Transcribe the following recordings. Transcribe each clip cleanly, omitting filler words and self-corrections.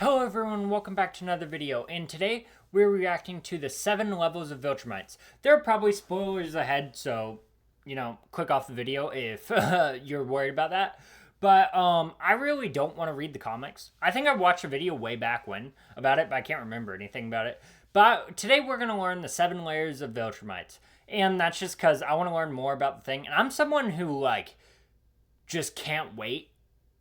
Hello everyone, welcome back to another video, and today we're reacting to the 7 levels of Viltrumites. There are probably spoilers ahead, so, click off the video if you're worried about that. But I really don't want to read the comics. I think I watched a video way back when about it, but I can't remember anything about it. But today we're going to learn the 7 layers of Viltrumites, and that's just because I want to learn more about the thing, and I'm someone who, just can't wait.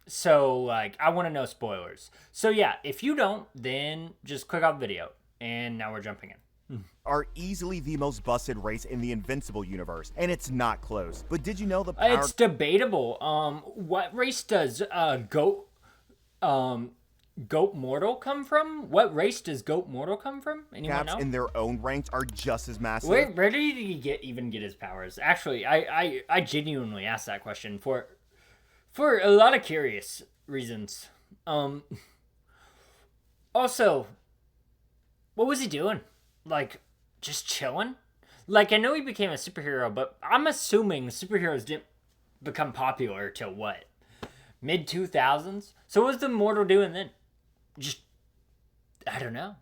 So, I want to know spoilers. So, yeah, if you don't, then just click off the video. And now we're jumping in. Are easily the most busted race in the Invincible universe, and it's not close. But did you know the power... It's debatable. What race does Goat Mortal come from? What race does Goat Mortal come from? Anyone know? in their own ranks are just as massive. Where did he even get his powers? Actually, I genuinely asked that question for a lot of curious reasons. Also, what was he doing? Just chilling? I know he became a superhero, but I'm assuming superheroes didn't become popular till what? Mid-2000s? So what was the Mortal doing then? I don't know.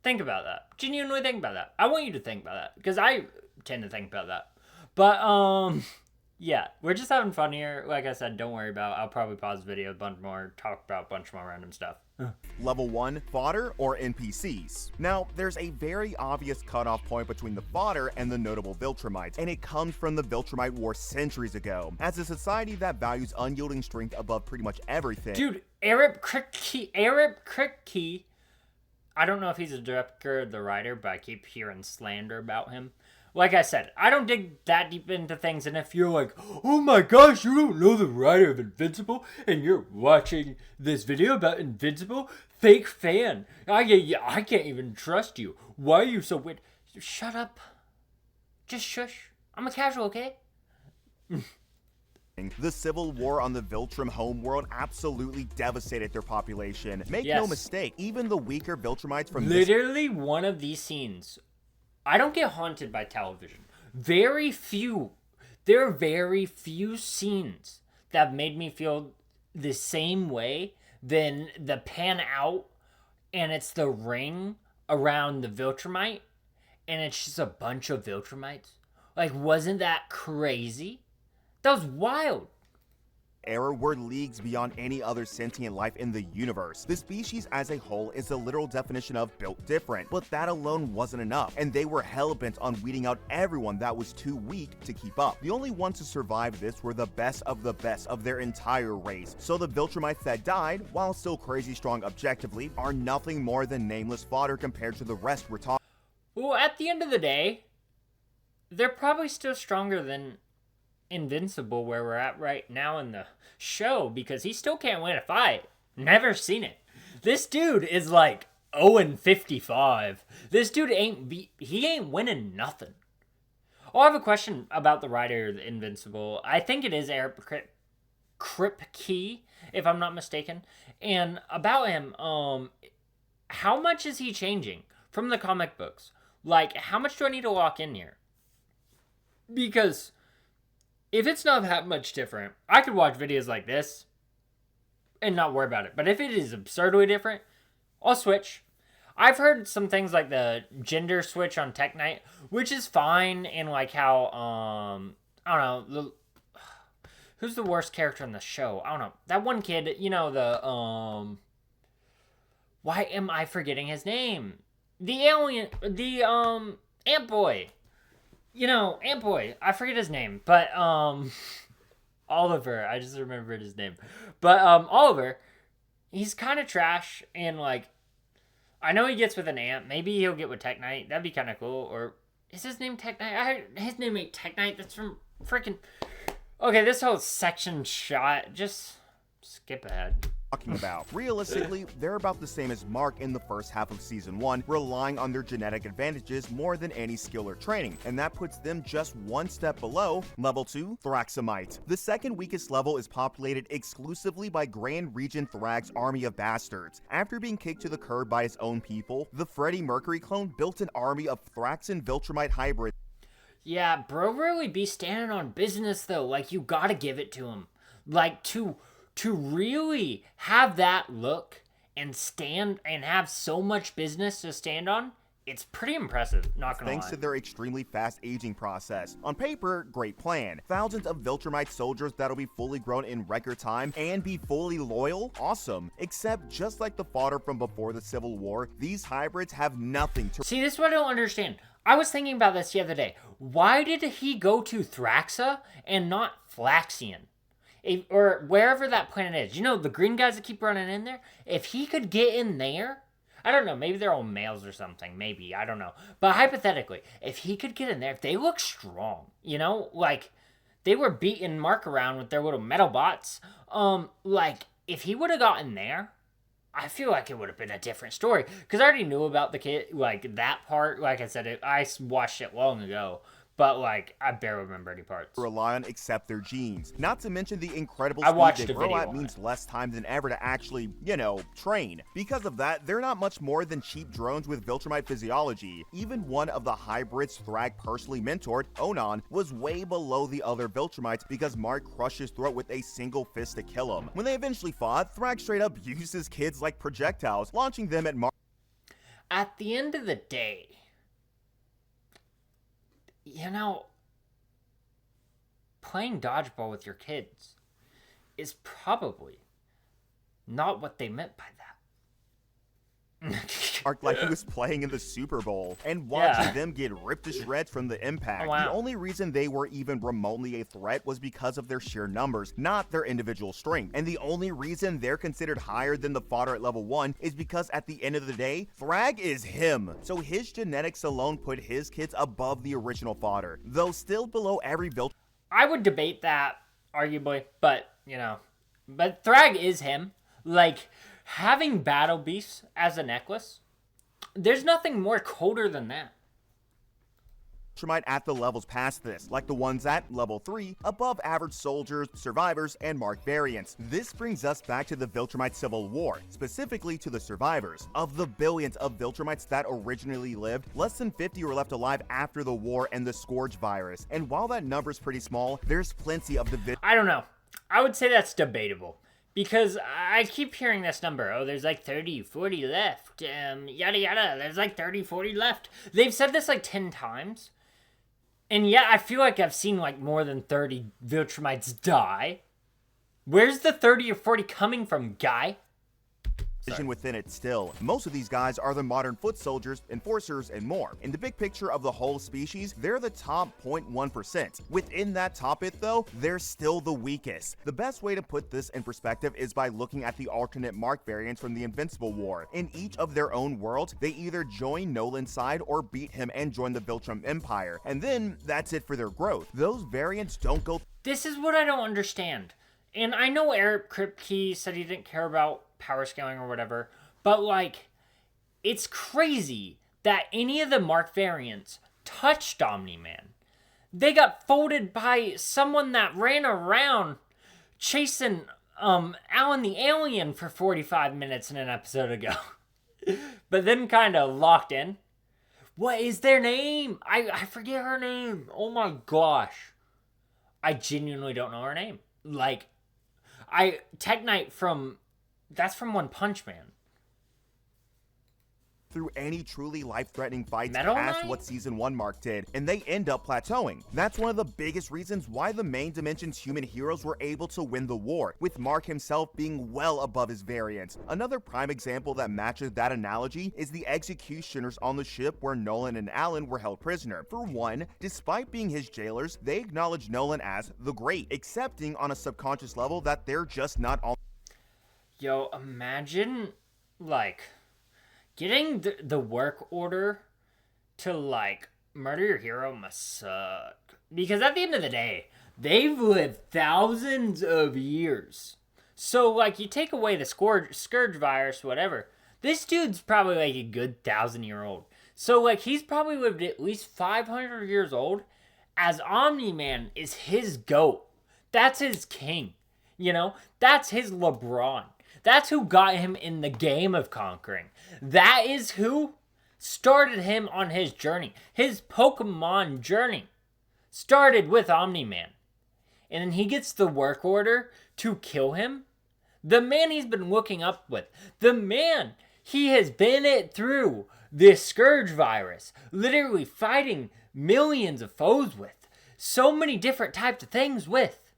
Think about that. Genuinely think about that. I want you to think about that, because I tend to think about that. But, yeah, we're just having fun here. Like I said, don't worry about it. I'll probably pause the video a bunch more, talk about a bunch more random stuff. Level 1, fodder or NPCs. Now, there's a very obvious cutoff point between the fodder and the notable Viltrumites, and it comes from the Viltrumite War centuries ago. As a society that values unyielding strength above pretty much everything. Dude, Arab Krikki, I don't know if he's a director or the writer, but I keep hearing slander about him. Like I said, I don't dig that deep into things, and if you're like, oh my gosh, you don't know the writer of Invincible, and you're watching this video about Invincible, fake fan. I can't even trust you. Why are you so weird? Shut up. Just shush. I'm a casual, okay? The civil war on the Viltrum homeworld absolutely devastated their population. Make no mistake, even the weaker Viltrumites from literally one of these scenes. I don't get haunted by television. There are very few scenes that have made me feel the same way than the pan out and it's the ring around the Viltrumite and it's just a bunch of Viltrumites. Wasn't that crazy? That was wild. Era were leagues beyond any other sentient life in the universe. The species as a whole is the literal definition of built different, but that alone wasn't enough, and they were hell-bent on weeding out everyone that was too weak to keep up. The only ones to survive this were the best of their entire race, so the Viltrumites that died, while still crazy strong objectively, are nothing more than nameless fodder compared to the rest we're talking. Well, at the end of the day, they're probably still stronger than Invincible where we're at right now in the show, because he still can't win a fight. Never seen it. This dude is 0-55. This dude ain't winning nothing. Oh, I have a question about the writer of Invincible. I think it is Arab Kripke, if I'm not mistaken. And about him, how much is he changing from the comic books? How much do I need to lock in here? Because if it's not that much different, I could watch videos like this and not worry about it. But if it is absurdly different, I'll switch. I've heard some things like the gender switch on Tech Knight, which is fine, and how, I don't know, who's the worst character in the show? I don't know. That one kid, why am I forgetting his name? The alien, Ant Boy. Ant Boy, I forget his name, but, Oliver, I just remembered his name. But, Oliver, he's kind of trash, and, I know he gets with an ant. Maybe he'll get with Tech Knight. That'd be kind of cool. Or, is his name Tech Knight? His name ain't Tech Knight. That's from freaking... Okay, this whole section shot, just skip ahead. Talking about. Realistically, they're about the same as Mark in the first half of Season 1, relying on their genetic advantages more than any skill or training, and that puts them just one step below Level 2, Thraxamite. The second weakest level is populated exclusively by Grand Regent Thrag's army of bastards. After being kicked to the curb by his own people, the Freddie Mercury clone built an army of Thraxan Viltrumite hybrids. Yeah, bro really be standing on business, though. You gotta give it to him. To really have that look and stand and have so much business to stand on, it's pretty impressive, not gonna Thanks lie. to their extremely fast aging process. On paper, great plan. Thousands of Viltrumite soldiers that'll be fully grown in record time and be fully loyal? Awesome. Except just like the fodder from before the Civil War, these hybrids have nothing to... See, this is what I don't understand. I was thinking about this the other day. Why did he go to Thraxa and not Flaxian? Or wherever that planet is. You know, the green guys that keep running in there? If he could get in there... I don't know, maybe they're all males or something, maybe, I don't know. But hypothetically, if he could get in there, if they look strong, you know, like, they were beating Mark around with their little metal bots, like, if he would have gotten there, I feel like it would have been a different story. Because I already knew about the kid, like, that part, like I said, I watched it long ago. But, like, I barely remember any parts. Rely on except their genes. Not to mention the incredible I watched speed they a grow video at on means it. less time than ever to actually, you know, train. Because of that, they're not much more than cheap drones with Viltrumite physiology. Even one of the hybrids Thrag personally mentored, Onan, was way below the other Viltrumites because Mark crushed his throat with a single fist to kill him. When they eventually fought, Thrag straight up used his kids like projectiles, launching them at Mark. At the end of the day, you know, playing dodgeball with your kids is probably not what they meant by that. Mark like he was playing in the Super Bowl and watching Yeah. them get ripped to shreds from the impact. Oh, wow. The only reason they were even remotely a threat was because of their sheer numbers, not their individual strength. And the only reason they're considered higher than the fodder at level 1 is because at the end of the day, Thrag is him. So his genetics alone put his kids above the original fodder, though still below every Viltrumite. I would debate that, arguably, but, you know. But Thrag is him. Like, having Battle Beasts as a necklace, there's nothing more colder than that. At the levels past this, like the ones at level 3, above average soldiers, survivors, and marked variants. This brings us back to the Viltrumite Civil War, specifically to the survivors. Of the billions of Viltrumites that originally lived, less than 50 were left alive after the war and the Scourge virus. And while that number's pretty small, there's plenty of the I don't know. I would say that's debatable. Because I keep hearing this number. Oh, there's like 30, 40 left. Yada yada. There's like 30, 40 left. They've said this like 10 times. And yet I feel like I've seen like more than 30 Viltrumites die. Where's the 30 or 40 coming from, guy? within it still. Most of these guys are the modern foot soldiers, enforcers, and more. In the big picture of the whole species, they're the top 0.1%. Within that top bit though, they're still the weakest. The best way to put this in perspective is by looking at the alternate Mark variants from the Invincible War. In each of their own worlds, they either join Nolan's side or beat him and join the Viltrum Empire. And then, that's it for their growth. Those variants don't go... This is what I don't understand. And I know Eric Kripke said he didn't care about power scaling or whatever, but like, it's crazy that any of the Mark variants touched Omni-Man. They got folded by someone that ran around chasing Alan the Alien for 45 minutes in an episode ago. But then kind of locked in. What is their name? I forget her name. Oh my gosh. I genuinely don't know her name. Like, Tech Knight that's from One Punch Man. Through any truly life-threatening fights Metal past Knight? what Season 1 Mark did, and they end up plateauing. That's one of the biggest reasons why the main Dimension's human heroes were able to win the war, with Mark himself being well above his variants. Another prime example that matches that analogy is the executioners on the ship where Nolan and Alan were held prisoner. For one, despite being his jailers, they acknowledge Nolan as the Great, accepting on a subconscious level that they're just not all... Yo, imagine, like, getting the work order to, like, murder your hero must suck. Because at the end of the day, they've lived thousands of years. So, like, you take away the Scourge virus, whatever. This dude's probably, like, a good 1,000-year-old. So, like, he's probably lived at least 500 years old. As Omni-Man is his GOAT. That's his king. You know? That's his LeBron. That's who got him in the game of conquering. That is who started him on his journey. His Pokemon journey started with Omni-Man. And then he gets the work order to kill him. The man he's been looking up with. The man he has been it through this scourge virus. Literally fighting millions of foes with. So many different types of things with.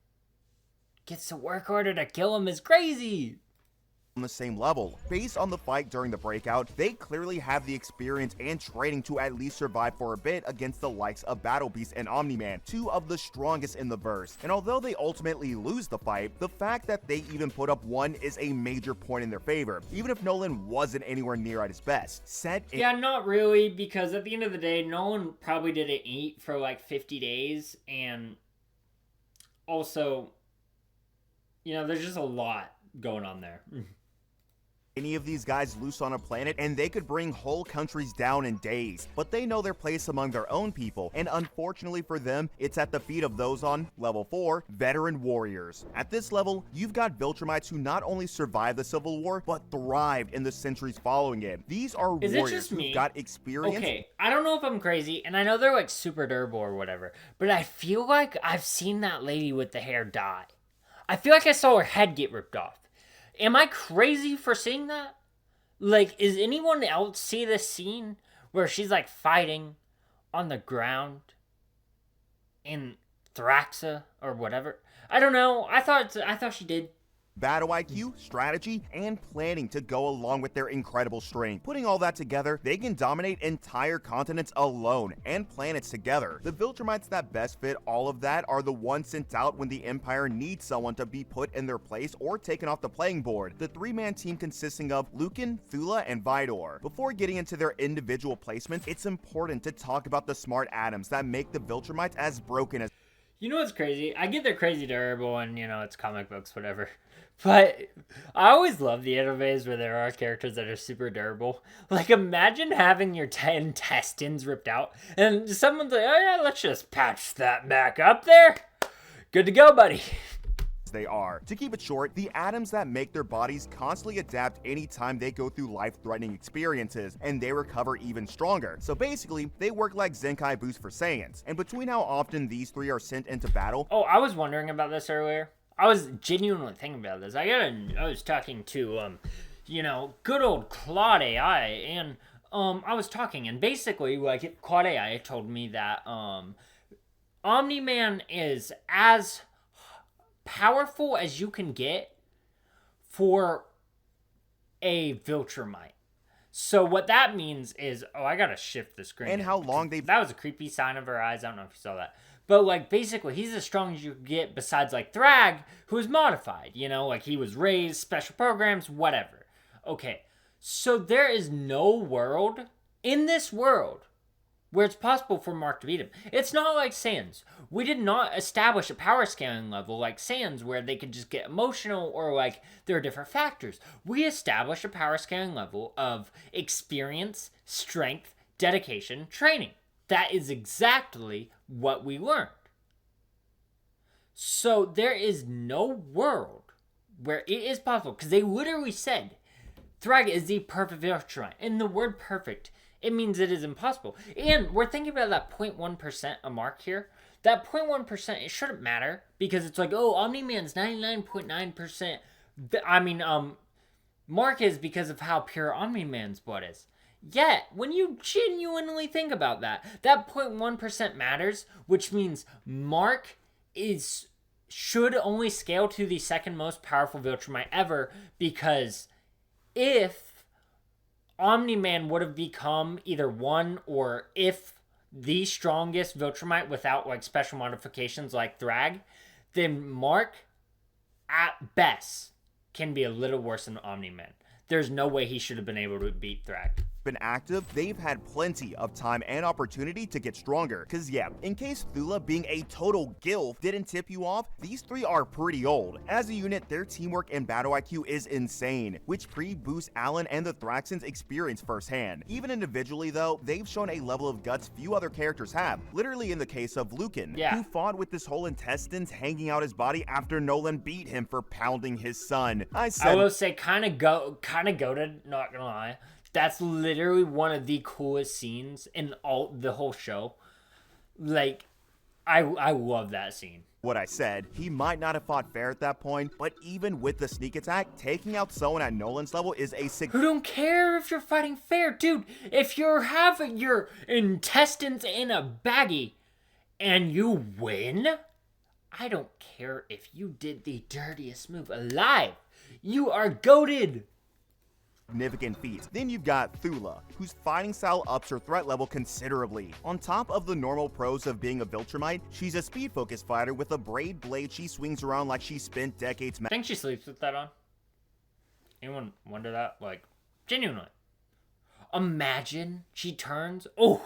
Gets a work order to kill him is crazy. On the same level. Based on the fight during the breakout, they clearly have the experience and training to at least survive for a bit against the likes of Battle Beast and Omni-Man, two of the strongest in the verse. And although they ultimately lose the fight, the fact that they even put up one is a major point in their favor, even if Nolan wasn't anywhere near at his best. Yeah, not really, because at the end of the day, Nolan probably didn't eat for like 50 days, and also, you know, there's just a lot going on there. Any of these guys loose on a planet and they could bring whole countries down in days, but they know their place among their own people, and unfortunately for them, it's at the feet of those on level 4, veteran warriors. At this level, you've got Viltrumites who not only survived the Civil War, but thrived in the centuries following it. These are warriors who've got experience. Okay, I don't know if I'm crazy, and I know they're like super durable or whatever, but I feel like I've seen that lady with the hair die. I feel like I saw her head get ripped off. Am I crazy for seeing that? Like, is anyone else see this scene where she's like fighting on the ground in Thraxa or whatever? I don't know. I thought she did. Battle IQ, strategy, and planning to go along with their incredible strength. Putting all that together, they can dominate entire continents alone and planets together. The Viltrumites that best fit all of that are the ones sent out when the Empire needs someone to be put in their place or taken off the playing board. The three-man team consisting of Lucan, Thula, and Vidor. Before getting into their individual placements, it's important to talk about the smart atoms that make the Viltrumites as broken as... You know what's crazy? I get they're crazy durable and, you know, it's comic books, whatever. But I always love the animes where there are characters that are super durable. Like, imagine having your intestines ripped out and someone's like, oh yeah, let's just patch that back up there. Good to go, buddy. They are. To keep it short, the atoms that make their bodies constantly adapt anytime they go through life-threatening experiences, and they recover even stronger. So basically, they work like Zenkai boosts for Saiyans. And between how often these three are sent into battle... Oh, I was wondering about this earlier. I was genuinely thinking about this. I was talking to, you know, good old Claude AI, and I was talking, and basically, like, Claude AI told me that Omni-Man is as powerful as you can get for a Viltrumite. So what that means is, oh, I gotta shift the screen. And how long they've... That was a creepy sign of her eyes. I don't know if you saw that. But, like, basically, he's as strong as you get besides, like, Thrag, who is modified. You know, like, he was raised, special programs, whatever. Okay, so there is no world in this world where it's possible for Mark to beat him. It's not like Sans. We did not establish a power scaling level like Sans where they could just get emotional or, like, there are different factors. We established a power scaling level of experience, strength, dedication, training. That is exactly what we learned. So there is no world where it is possible, because they literally said Thrag is the perfect Viltrumite. And the word perfect, it means it is impossible. And we're thinking about that 0.1% a mark here. That 0.1%, it shouldn't matter, because it's like, oh, Omni-Man's 99.9%. I mean, mark is because of how pure Omni-Man's blood is. Yet, when you genuinely think about that, that 0.1% matters, which means Mark should only scale to the second most powerful Viltrumite ever, because if Omni-Man would have become either one or if the strongest Viltrumite without, like, special modifications like Thrag, then Mark, at best, can be a little worse than Omni-Man. There's no way he should have been able to beat Thrag. Been active, they've had plenty of time and opportunity to get stronger. Cause yeah, in case Thula being a total gilf didn't tip you off, these three are pretty old. As a unit, their teamwork and battle IQ is insane, which pre-boosts Alan and the Thraxans experience firsthand. Even individually though, they've shown a level of guts few other characters have, literally in the case of Lucan, who fought with his whole intestines hanging out his body after Nolan beat him for pounding his son. I will say kinda goated, not gonna lie. That's literally one of the coolest scenes in the whole show. Like, I love that scene. What I said, he might not have fought fair at that point, but even with the sneak attack, taking out someone at Nolan's level is a Who don't care if you're fighting fair, dude. If you're having your intestines in a baggie and you win, I don't care if you did the dirtiest move alive. You are goated. significant feat. Then you've got Thula, whose fighting style ups her threat level considerably. On top of the normal pros of being a Viltrumite, she's a speed-focused fighter with a braid blade she swings around like she spent decades. I think she sleeps with that on. Anyone wonder that? Like, genuinely. Imagine she turns. Oh!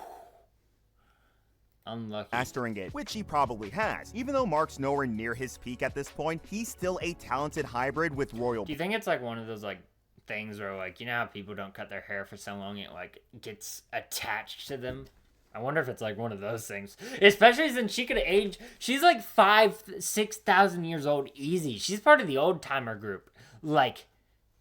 Unlucky. Mastering it, which he probably has. Even though Mark's nowhere near his peak at this point, he's still a talented hybrid with royal. Do you think it's like one of those like things where like, you know how people don't cut their hair for so long it like gets attached to them? I wonder if it's like one of those things. Especially since she could age. She's like 6,000 years old easy. She's part of the old timer group. Like,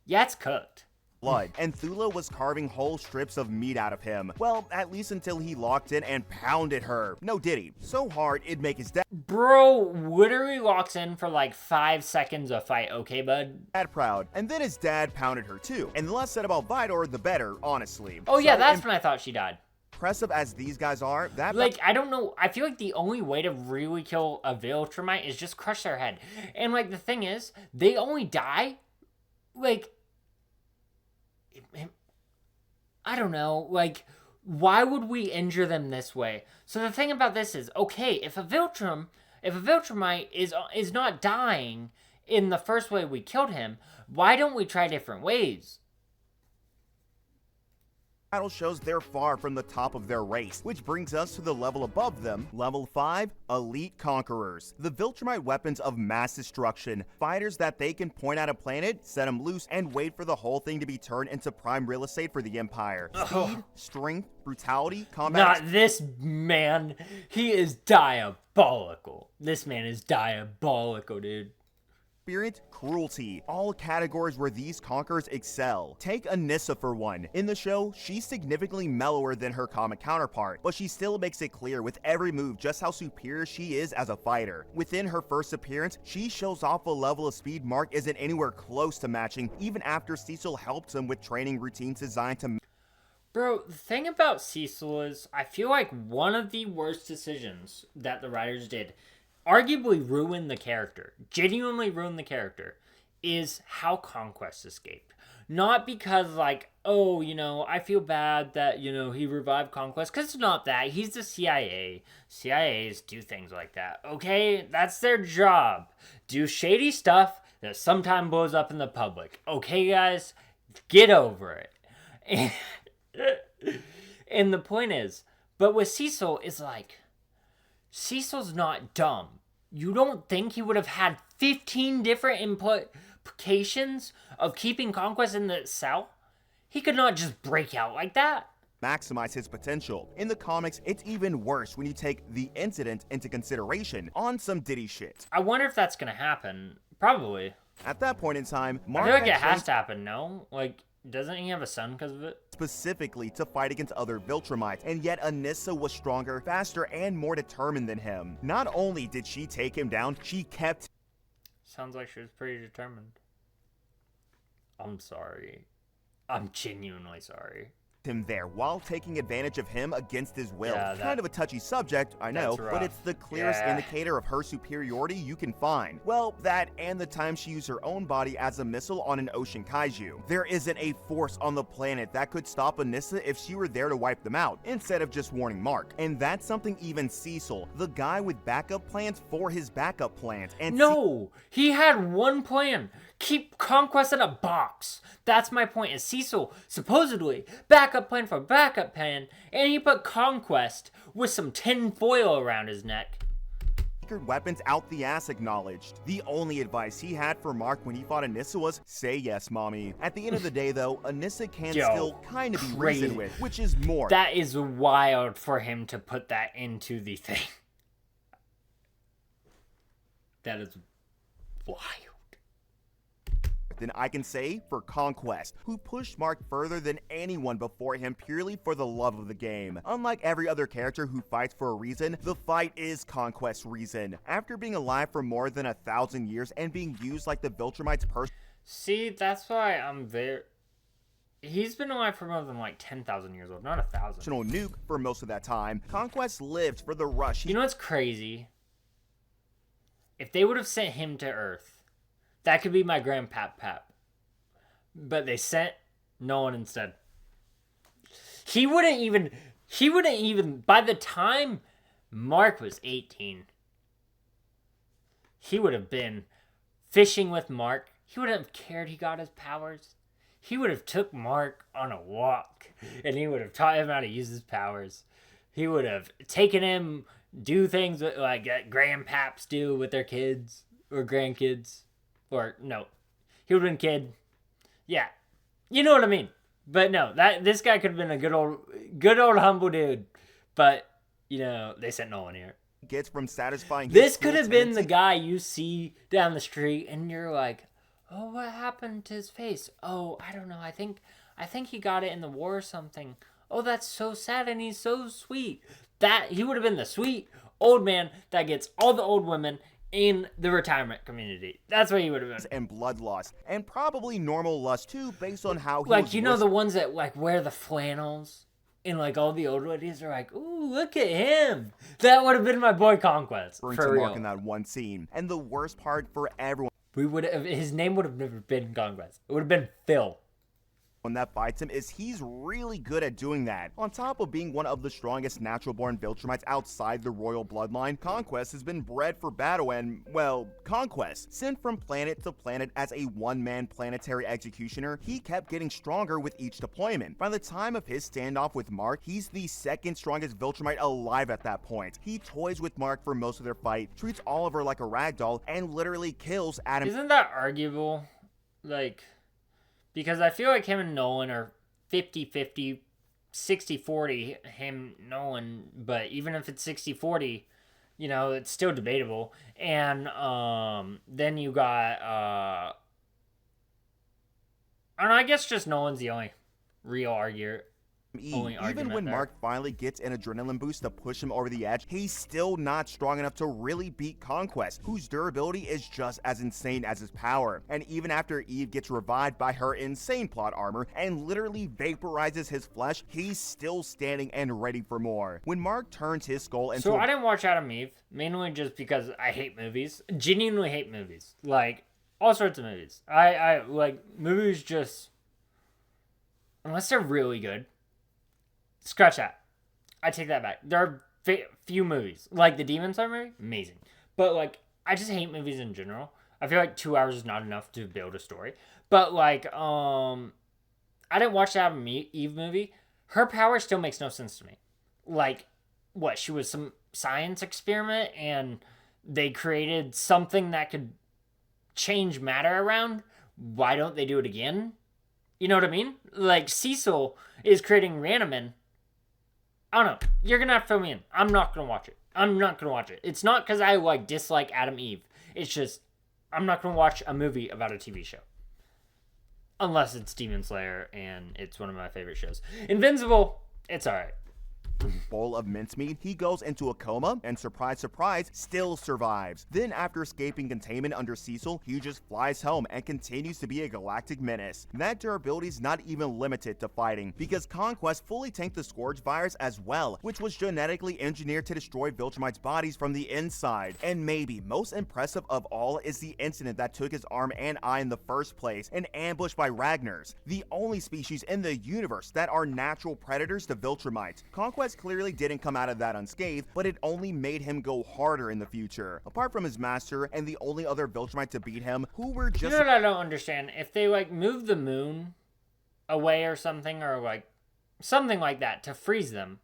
yeah, it's cooked. Blood, and Thula was carving whole strips of meat out of him. Well, at least until he locked in and pounded her. No did he. So hard it'd make his Bro literally locks in for like 5 seconds of fight, okay, bud? dad proud. And then his dad pounded her too. And the less said about Vidor, the better, honestly. Oh yeah, So that's when I thought she died. impressive as these guys are, that Like, I don't know. I feel like the only way to really kill a Viltrumite is just crush their head. And like, the thing is, they only die, like, I don't know, like, why would we injure them this way? So the thing about this is, okay, if a Viltrumite is not dying in the first way we killed him, why don't we try different ways? battle shows they're far from the top of their race, which brings us to the level above them, level 5, Elite Conquerors. The Viltrumite weapons of mass destruction, fighters that they can point at a planet, set them loose, and wait for the whole thing to be turned into prime real estate for the Empire. Speed, strength, brutality, combat... Not this man. He is diabolical. This man is diabolical, dude. Experience, cruelty, all categories where these conquerors excel. Take Anissa for one. In the show, she's significantly mellower than her comic counterpart, but she still makes it clear with every move just how superior she is as a fighter. Within her first appearance, she shows off a level of speed Mark isn't anywhere close to matching, even after Cecil helps him with training routines designed to... Bro, the thing about Cecil is, I feel like one of the worst decisions that the writers did, arguably ruin the character, genuinely ruin the character, is how Conquest escaped. Not because, like, oh, you know, I feel bad that, you know, he revived Conquest, because it's not that. He's the CIA. CIAs do things like that, okay? That's their job. Do shady stuff that sometimes blows up in the public. Okay, guys? Get over it. And the point is, but with Cecil, it's like, Cecil's not dumb. You don't think he would have had 15 different implications of keeping Conquest in the cell? He could not just break out like that. maximize his potential. In the comics, it's even worse when you take the incident into consideration on some Diddy shit. I wonder if that's gonna happen. Probably. At that point in time, Mark I feel like had it has trained to happen, no? Like, doesn't he have a son because of it? specifically to fight against other Viltrumites, and yet Anissa was stronger, faster, and more determined than him. Not only did she take him down, she kept... Sounds like she was pretty determined. I'm sorry. I'm genuinely sorry. him there while taking advantage of him against his will. Yeah, kind of a touchy subject, I know, that's rough. but it's the clearest Yeah. indicator of her superiority you can find. Well, that and the time she used her own body as a missile on an ocean kaiju. There isn't a force on the planet that could stop Anissa if she were there to wipe them out, instead of just warning Mark. And that's something even Cecil, the guy with backup plans for his backup plans, and No, he had one plan. Keep Conquest in a box. That's my point. Is Cecil supposedly backup plan for backup plan, and he put Conquest with some tin foil around his neck. secret weapons out the ass acknowledged. The only advice he had for Mark when he fought Anissa was, say yes, mommy. At the end of the day, though, Anissa can Yo, still kind of be crazy. reasoned with, which is more. That is wild for him to put that into the thing. That is wild. then I can say for Conquest, who pushed Mark further than anyone before him purely for the love of the game. Unlike every other character who fights for a reason, the fight is Conquest's reason. After being alive for more than 1,000 years and being used like the Viltrumite's See, that's why I'm there. He's been alive for more than like 10,000 years old, not 1,000. nuke for most of that time, Conquest lived for the rush. You know what's crazy? If they would have sent him to Earth, that could be my grandpap pap. But they sent Nolan instead. He wouldn't even, by the time Mark was 18, he would have been fishing with Mark. He wouldn't have cared he got his powers. He would have took Mark on a walk, and he would have taught him how to use his powers. He would have taken him do things like grandpaps do with their kids or grandkids. Or, no, he would have been kid. Yeah, you know what I mean. But no, this guy could have been a good old humble dude. But, you know, they sent Nolan here. Gets from satisfying this could have been the guy you see down the street, and you're like, oh, what happened to his face? Oh, I don't know. I think he got it in the war or something. Oh, that's so sad, and he's so sweet. That he would have been the sweet old man that gets all the old women in the retirement community. That's what he would have been. And blood loss, and probably normal lust too, based on how he like was you know the ones that like wear the flannels. And, like, all the old ladies are like, ooh, look at him. That would have been my boy Conquest. For real. Mark in that one scene. And the worst part for everyone. His name would have never been Conquest. It would have been Phil. That fights him is he's really good at doing that. On top of being one of the strongest natural-born Viltrumites outside the royal bloodline, Conquest has been bred for battle and, well, conquest. Sent from planet to planet as a one-man planetary executioner, he kept getting stronger with each deployment. By the time of his standoff with Mark, he's the second strongest Viltrumite alive at that point. He toys with Mark for most of their fight, treats Oliver like a ragdoll, and literally kills Adam. Isn't that arguable? Like... Because I feel like him and Nolan are 50-50, 60-40, him, Nolan. But even if it's 60-40, you know, it's still debatable. And then you got... and I guess just Nolan's the only real arguer. Even when Mark finally gets an adrenaline boost to push him over the edge, he's still not strong enough to really beat Conquest, whose durability is just as insane as his power. And even after Eve gets revived by her insane plot armor and literally vaporizes his flesh, he's still standing and ready for more. When Mark turns his skull into So I didn't watch Adam Eve, mainly just because I hate movies. Genuinely hate movies. Like, all sorts of movies. I like, movies just... Unless they're really good. Scratch that. I take that back. There are few movies. Like the Demon Slayer movie, amazing. But like, I just hate movies in general. I feel like 2 hours is not enough to build a story. But like, I didn't watch the Adam Eve movie. Her power still makes no sense to me. Like, what? She was some science experiment and they created something that could change matter around. Why don't they do it again? You know what I mean? Like, Cecil is creating Ranaman. I don't know. You're going to have to fill me in. I'm not going to watch it. It's not because I, like, dislike Adam Eve. It's just, I'm not going to watch a movie about a TV show. Unless it's Demon Slayer, and it's one of my favorite shows. Invincible, it's alright. Bowl of mincemeat, he goes into a coma and surprise surprise still survives. Then after escaping containment under Cecil, he just flies home and continues to be a galactic menace. That durability is not even limited to fighting, because Conquest fully tanked the Scourge virus as well, which was genetically engineered to destroy Viltrumite's bodies from the inside. And maybe most impressive of all is the incident that took his arm and eye in the first place, an ambush by Ragnars, the only species in the universe that are natural predators to Viltrumite. Conquest clearly didn't come out of that unscathed, but it only made him go harder in the future. Apart from his master and the only other Viltrumite to beat him, who were just... You know what I don't understand? If they, like, move the moon away or something, or, like, something like that to freeze them,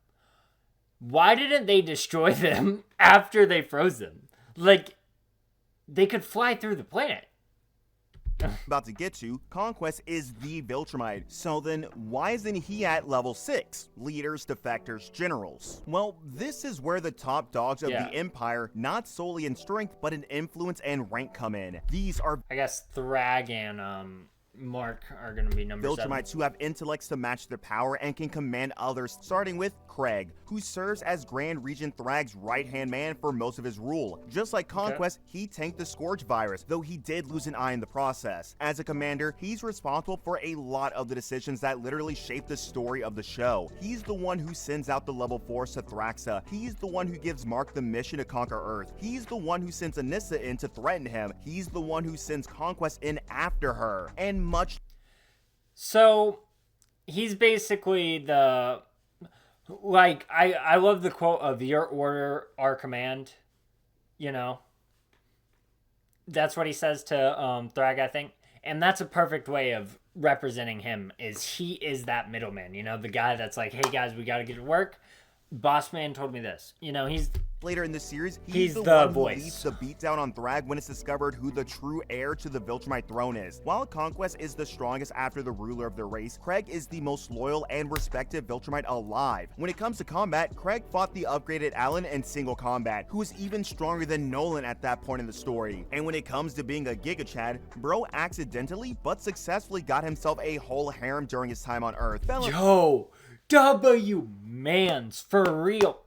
why didn't they destroy them after they froze them? Like, they could fly through the planet. about to get to, Conquest is the Viltrumite. So then, why isn't he at level 6? Leaders, defectors, generals. Well, this is where the top dogs of the Empire, not solely in strength, but in influence and rank come in. These are, I guess, Thrag and Mark are going to be number 7. Viltrumites who have intellects to match their power and can command others, starting with Craig, who serves as Grand Regent Thrag's right-hand man for most of his rule. Just like Conquest, he tanked the Scourge virus, though he did lose an eye in the process. As a commander, he's responsible for a lot of the decisions that literally shape the story of the show. He's the one who sends out the level 4s to Thraxa. He's the one who gives Mark the mission to conquer Earth. He's the one who sends Anissa in to threaten him. He's the one who sends Conquest in after her. And much. So he's basically the, like, I love the quote of "your order, our command," you know. That's what he says to Thrag, I think. And that's a perfect way of representing him, is he is that middleman, you know, the guy that's like, hey guys, we got to get to work. Boss man told me this. You know, he's... Later in the series, he's the one voice who leads the beatdown on Thrag when it's discovered who the true heir to the Viltrumite throne is. While Conquest is the strongest after the ruler of their race, Craig is the most loyal and respected Viltrumite alive. When it comes to combat, Craig fought the upgraded Alan in single combat, who is even stronger than Nolan at that point in the story. And when it comes to being a Giga Chad, bro accidentally but successfully got himself a whole harem during his time on Earth. Yo, W mans, for real.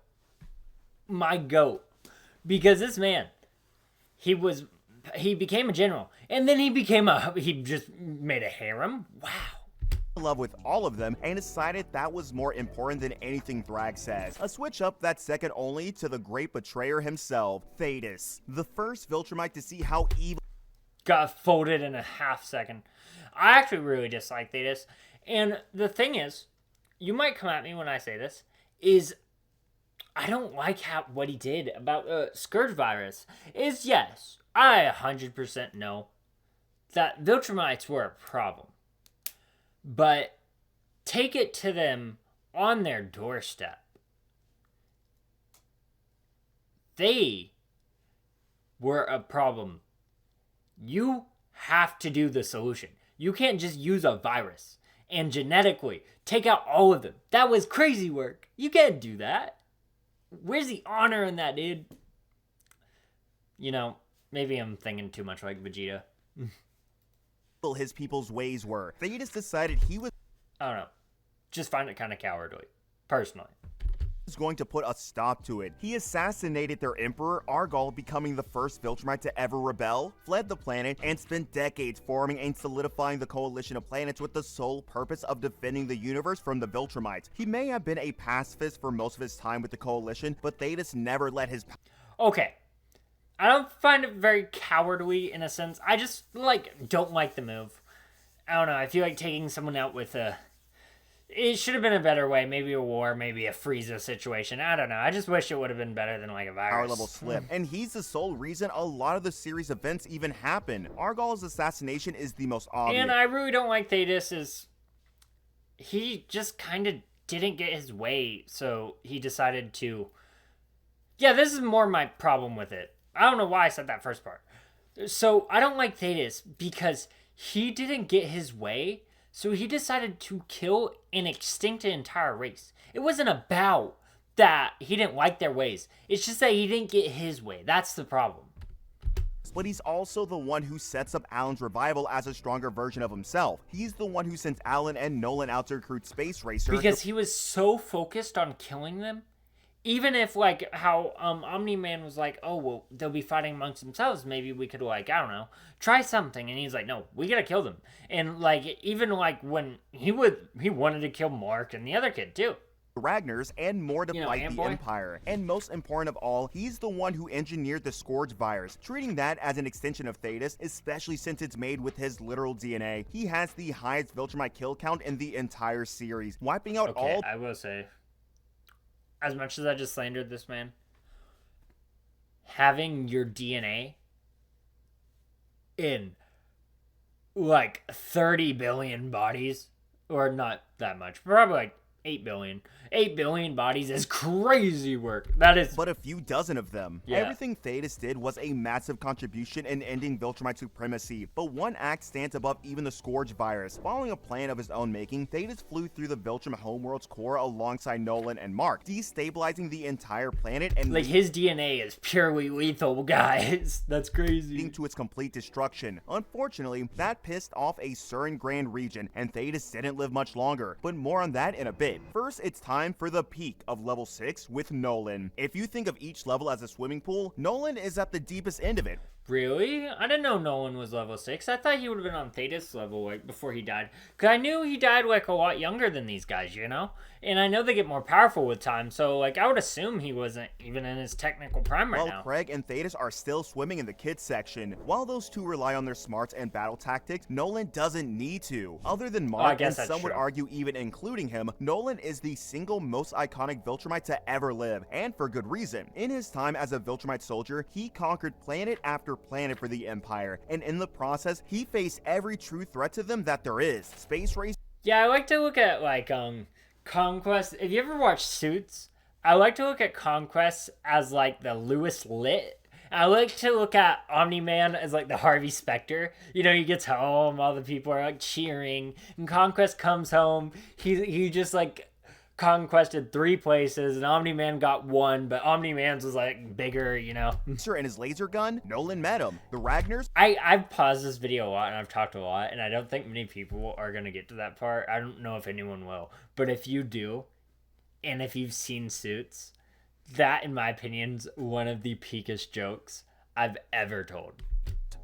My goat. Because this man, he became a general, and then he just made a harem. Wow. In love with all of them and decided that was more important than anything Thrag says. A switch up that's second only to the great betrayer himself, Thetis, the first Viltrumite to see how evil got folded in a half second. I actually really dislike Thetis, and the thing is, you might come at me when I say this, is I don't like what he did about Scourge virus. Is yes, I 100% know that Viltrumites were a problem. But take it to them on their doorstep. They were a problem. You have to do the solution. You can't just use a virus and genetically take out all of them. That was crazy work. You can't do that. Where's the honor in that, dude? You know, maybe I'm thinking too much like Vegeta. his people's ways were. Thetis decided he was I don't know. Just find it kind of cowardly, personally. Going to put a stop to it. He assassinated their emperor, Argal, becoming the first Viltrumite to ever rebel, fled the planet, and spent decades forming and solidifying the coalition of planets with the sole purpose of defending the universe from the Viltrumites. He may have been a pacifist for most of his time with the coalition, but Thetis never let his... Okay. I don't find it very cowardly in a sense. I just, don't like the move. I don't know. I feel like taking someone out with a... It should have been a better way. Maybe a war, maybe a Frieza situation. I don't know. I just wish it would have been better than a virus. Power level slip. And he's the sole reason a lot of the series events even happen. Argal's assassination is the most obvious. And I really don't like Thetis. He just kind of didn't get his way, so he decided to... Yeah, this is more my problem with it. I don't know why I said that first part. So I don't like Thetis because he didn't get his way. So he decided to kill and extinct an entire race. It wasn't about that he didn't like their ways. It's just that he didn't get his way. That's the problem. But he's also the one who sets up Alan's revival as a stronger version of himself. He's the one who sends Alan and Nolan out to recruit Space Racer. Because he was so focused on killing them. Even if, how Omni-Man was like, oh, well, they'll be fighting amongst themselves. Maybe we could, I don't know, try something. And he's like, no, we gotta kill them. And, even, when he wanted to kill Mark and the other kid, too. Ragnar's and more to fight the Ant-Boy? Empire. And most important of all, he's the one who engineered the Scourge virus, treating that as an extension of Thetis, especially since it's made with his literal DNA. He has the highest Viltrumite kill count in the entire series, wiping out all... I will say... As much as I just slandered this man, having your DNA in 30 billion bodies, or not that much, probably 8 billion. 8 billion bodies is crazy work. That is. But a few dozen of them. Yeah. Everything Thetis did was a massive contribution in ending Viltrumite supremacy, but one act stands above even the Scourge virus. Following a plan of his own making, Thetis flew through the Viltrum homeworld's core alongside Nolan and Mark, destabilizing the entire planet and like, his DNA is purely lethal, guys. That's crazy. leading to its complete destruction. Unfortunately, that pissed off a certain grand region, and Thetis didn't live much longer, but more on that in a bit. First, it's time for the peak of level 6 with Nolan. If you think of each level as a swimming pool, Nolan is at the deepest end of it. Really? I didn't know Nolan was level 6. I thought he would have been on Thetis level, like, before he died. Because I knew he died, like, a lot younger than these guys, you know? And I know they get more powerful with time, so, like, I would assume he wasn't even in his technical prime right now. Craig and Thetis are still swimming in the kids section. While those two rely on their smarts and battle tactics, Nolan doesn't need to. Other than Mark, and some would argue even including him, Nolan is the single most iconic Viltrumite to ever live, and for good reason. In his time as a Viltrumite soldier, he conquered planet after planet for the Empire, and in the process, he faced every true threat to them that there is. Space race. Yeah, I like to look at, like, Conquest. If you ever watch Suits, I like to look at Conquest as, like, the Lewis Litt. I like to look at Omni-Man as, like, the Harvey Specter. You know, he gets home, all the people are, like, cheering, and Conquest comes home, he just, like, conquested 3 places, and Omni-Man got 1, but Omni-Man's was, like, bigger, you know. And his laser gun, Nolan met him. The Ragnars. I've paused this video a lot, and I've talked a lot, and I don't think many people are going to get to that part. I don't know if anyone will, but if you do, and if you've seen Suits, that, in my opinion, is one of the peakest jokes I've ever told.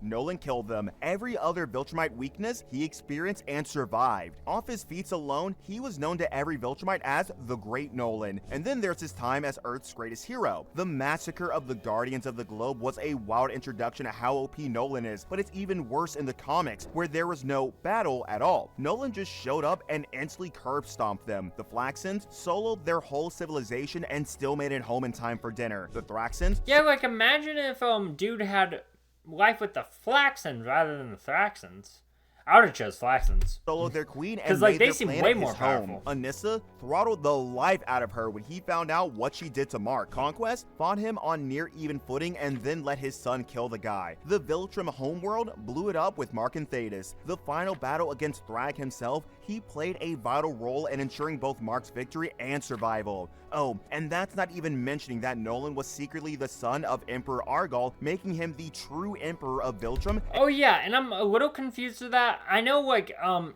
Nolan killed them. Every other Viltrumite weakness he experienced and survived. Off his feats alone, he was known to every Viltrumite as the Great Nolan. And then there's his time as Earth's greatest hero. The massacre of the Guardians of the Globe was a wild introduction to how OP Nolan is, but it's even worse in the comics, where there was no battle at all. Nolan just showed up and instantly curb stomped them. The Flaxans soloed their whole civilization and still made it home in time for dinner. The Thraxans. Yeah, like, imagine if dude had life with the Flaxans rather than the Thraxans. I would have chose Flaxans. Soloed their queen and like, made they their seem planet way more his home. powerful. Anissa throttled the life out of her when he found out what she did to Mark. Conquest fought him on near even footing and then let his son kill the guy. The Viltrum homeworld blew it up with Mark and Thetis. The final battle against Thrag himself, he played a vital role in ensuring both Mark's victory and survival. Oh, and that's not even mentioning that Nolan was secretly the son of Emperor Argal, making him the true emperor of Viltrum. Oh yeah, and I'm a little confused with that. I know, like,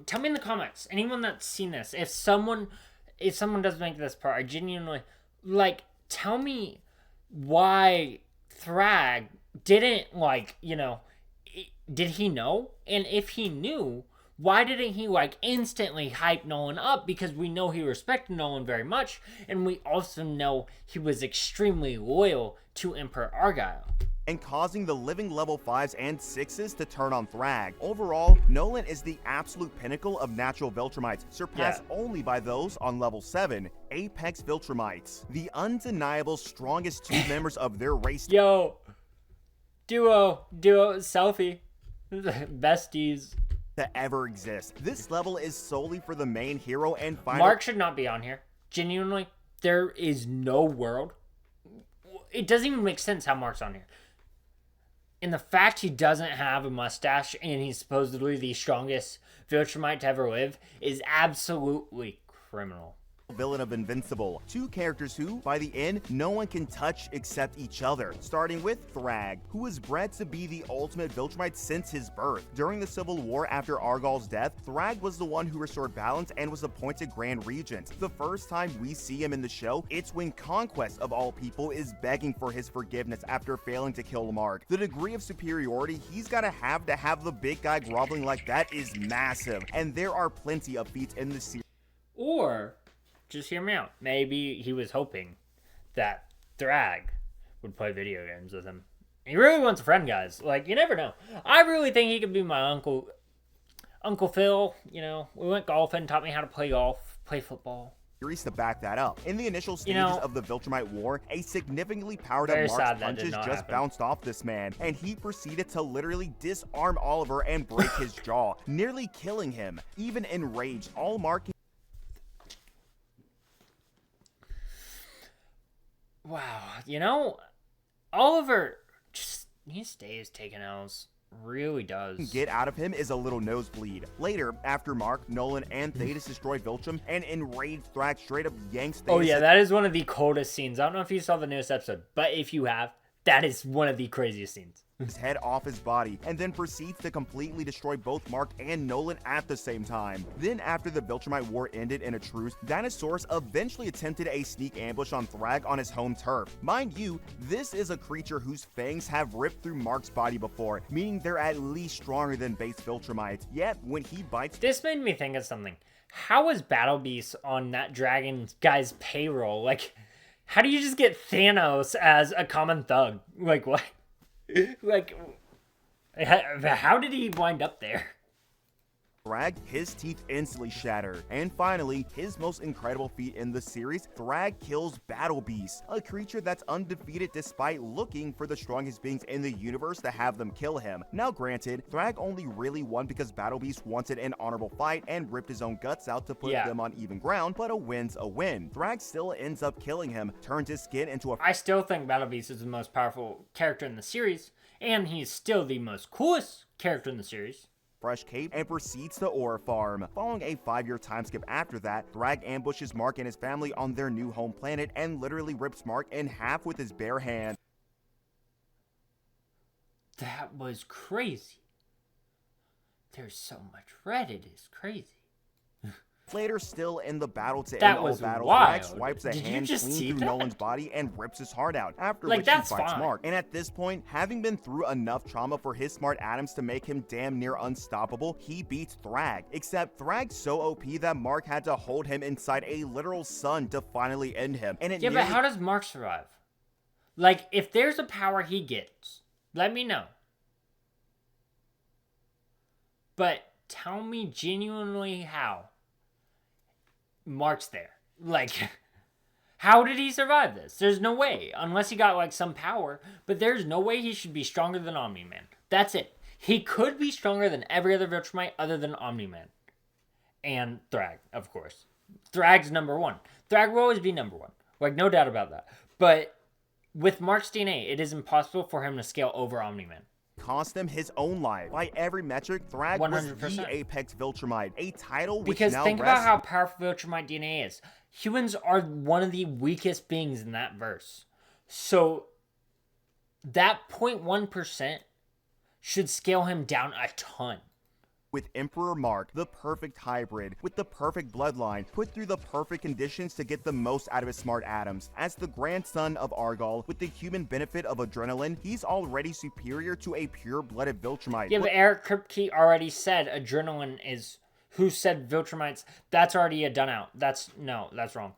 tell me in the comments, anyone that's seen this, if someone does make this part, I genuinely, like, tell me why Thrag didn't, like, you know, did he know? And if he knew, why didn't he, like, instantly hype Nolan up? Because we know he respected Nolan very much, and we also know he was extremely loyal to Emperor Argyle. And causing the living level 5s and 6s to turn on Thrag. Overall, Nolan is the absolute pinnacle of natural Viltrumites, surpassed only by those on level 7, Apex Viltrumites. The undeniable strongest 2 members of their race. Yo, duo, selfie, besties. To ever exist. This level is solely for the main hero and final. Mark should not be on here. Genuinely, there is no world. It doesn't even make sense how Mark's on here. And the fact he doesn't have a mustache and he's supposedly the strongest Viltrumite to ever live is absolutely criminal. Villain of Invincible. 2 characters who, by the end, no one can touch except each other. Starting with Thrag, who was bred to be the ultimate Viltrumite since his birth. During the Civil War after Argal's death, Thrag was the one who restored balance and was appointed Grand Regent. The first time we see him in the show, it's when Conquest, of all people, is begging for his forgiveness after failing to kill Mark. The degree of superiority he's gotta have the big guy groveling like that is massive, and there are plenty of feats in the series. Or, just hear me out. Maybe he was hoping that Thrag would play video games with him. He really wants a friend, guys. Like, you never know. I really think he could be my Uncle Phil. You know, we went golfing, taught me how to play golf, play football. To back that up. In the initial stages of the Viltrumite War, a significantly powered up Mark's punches just bounced off this man, and he proceeded to literally disarm Oliver and break his jaw, nearly killing him. Even enraged, all Mark Wow. Oliver just he stays taking L's. Really does. Get out of him is a little nosebleed. Later, after Mark, Nolan, and Thetis destroy Viltrum, an enraged Thrag straight up yanks Thetis. Oh yeah, that is one of the coldest scenes. I don't know if you saw the newest episode, but if you have, that is one of the craziest scenes. His head off his body, and then proceeds to completely destroy both Mark and Nolan at the same time. Then, after the Viltrumite War ended in a truce, Dinosaurus eventually attempted a sneak ambush on Thrag on his home turf. Mind you, this is a creature whose fangs have ripped through Mark's body before, meaning they're at least stronger than base Viltrumites. Yet, when he bites... This made me think of something. How was Battle Beast on that dragon guy's payroll? Like, how do you just get Thanos as a common thug? Like, what? Like, how did he wind up there? Thrag, his teeth instantly shatter. And finally, his most incredible feat in the series, Thrag kills Battle Beast, a creature that's undefeated despite looking for the strongest beings in the universe to have them kill him. Now granted, Thrag only really won because Battle Beast wanted an honorable fight and ripped his own guts out to put them on even ground, but a win's a win. Thrag still ends up killing him, turns his skin into a... I still think Battle Beast is the most powerful character in the series, and he's still the most coolest character in the series. Fresh cape and proceeds to Aura Farm. Following a 5-year time skip after that, Thrag ambushes Mark and his family on their new home planet and literally rips Mark in half with his bare hand. That was crazy. There's so much red, it is crazy. Later, still in the battle to that end was all battle, wild. Thrag swipes a Did hand you just clean see through that? Nolan's body and rips his heart out, after Like, which he that's fights fine. Mark. And at this point, having been through enough trauma for his smart atoms to make him damn near unstoppable, he beats Thrag. Except Thrag's so OP that Mark had to hold him inside a literal sun to finally end him. And Yeah, but how does Mark survive? Like, if there's a power he gets, let me know. But tell me genuinely how Mark's there. Like, how did he survive this? There's no way. Unless he got, like, some power. But there's no way he should be stronger than Omni-Man. That's it. He could be stronger than every other Viltrumite other than Omni-Man. And Thrag, of course. Thrag's number one. Thrag will always be number one. Like, no doubt about that. But with Mark's DNA, it is impossible for him to scale over Omni-Man. Cost him his own life. By every metric, Thrag was 100%. the apex Viltrumite, a title which Because now think rests... about how powerful Viltrumite DNA is. Humans are one of the weakest beings in that verse. So that 0.1% should scale him down a ton. With Emperor Mark, the perfect hybrid, with the perfect bloodline, put through the perfect conditions to get the most out of his smart atoms. As the grandson of Argal, with the human benefit of adrenaline, he's already superior to a pure-blooded Viltrumite. Yeah, but Eric Kripke already said adrenaline is... Who said Viltrumites? That's already a done out. That's wrong.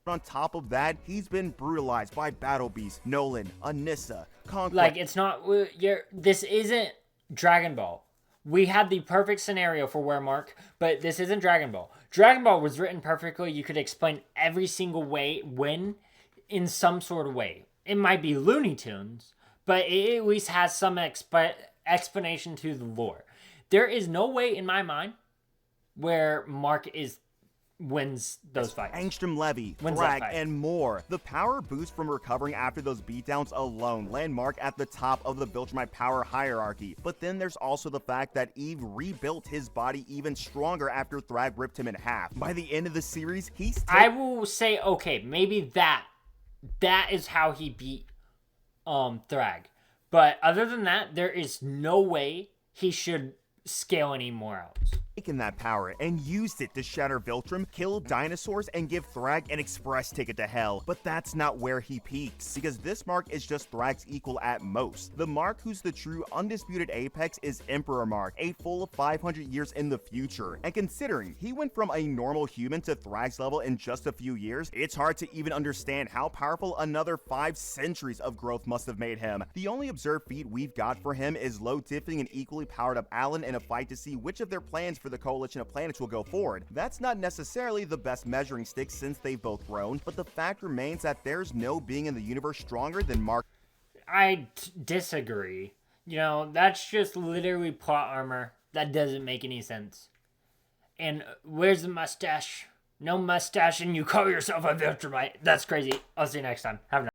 On top of that, he's been brutalized by Battle Beast, Nolan, Anissa, Conquest. Like, it's not... This isn't Dragon Ball. We had the perfect scenario for Where Mark, but this isn't Dragon Ball. Dragon Ball was written perfectly. You could explain every single way when in some sort of way. It might be Looney Tunes, but it at least has some explanation to the lore. There is no way in my mind where Mark wins those fights. Angstrom Levy, Thrag, and more. The power boost from recovering after those beatdowns alone land Mark at the top of the Viltrumite power hierarchy. But then there's also the fact that Eve rebuilt his body even stronger after Thrag ripped him in half. By the end of the series, he's... I will say, okay, maybe that is how he beat Thrag. But other than that, there is no way he should scale any more else. Taken that power and used it to shatter Viltrum, kill dinosaurs, and give Thrag an express ticket to hell. But that's not where he peaks, because this Mark is just Thrag's equal at most. The Mark who's the true undisputed apex is Emperor Mark, a full 500 years in the future. And considering he went from a normal human to Thrag's level in just a few years, it's hard to even understand how powerful another 5 centuries of growth must have made him. The only observed feat we've got for him is low-tiffing an equally powered up Alan in a fight to see which of their plans for the coalition of planets will go forward. That's not necessarily the best measuring stick since they've both grown, but the fact remains that there's no being in the universe stronger than Mark. I disagree. You know, that's just literally plot armor. That doesn't make any sense. And where's the mustache? No mustache and you call yourself a Viltrumite. That's crazy. I'll see you next time. Have a nice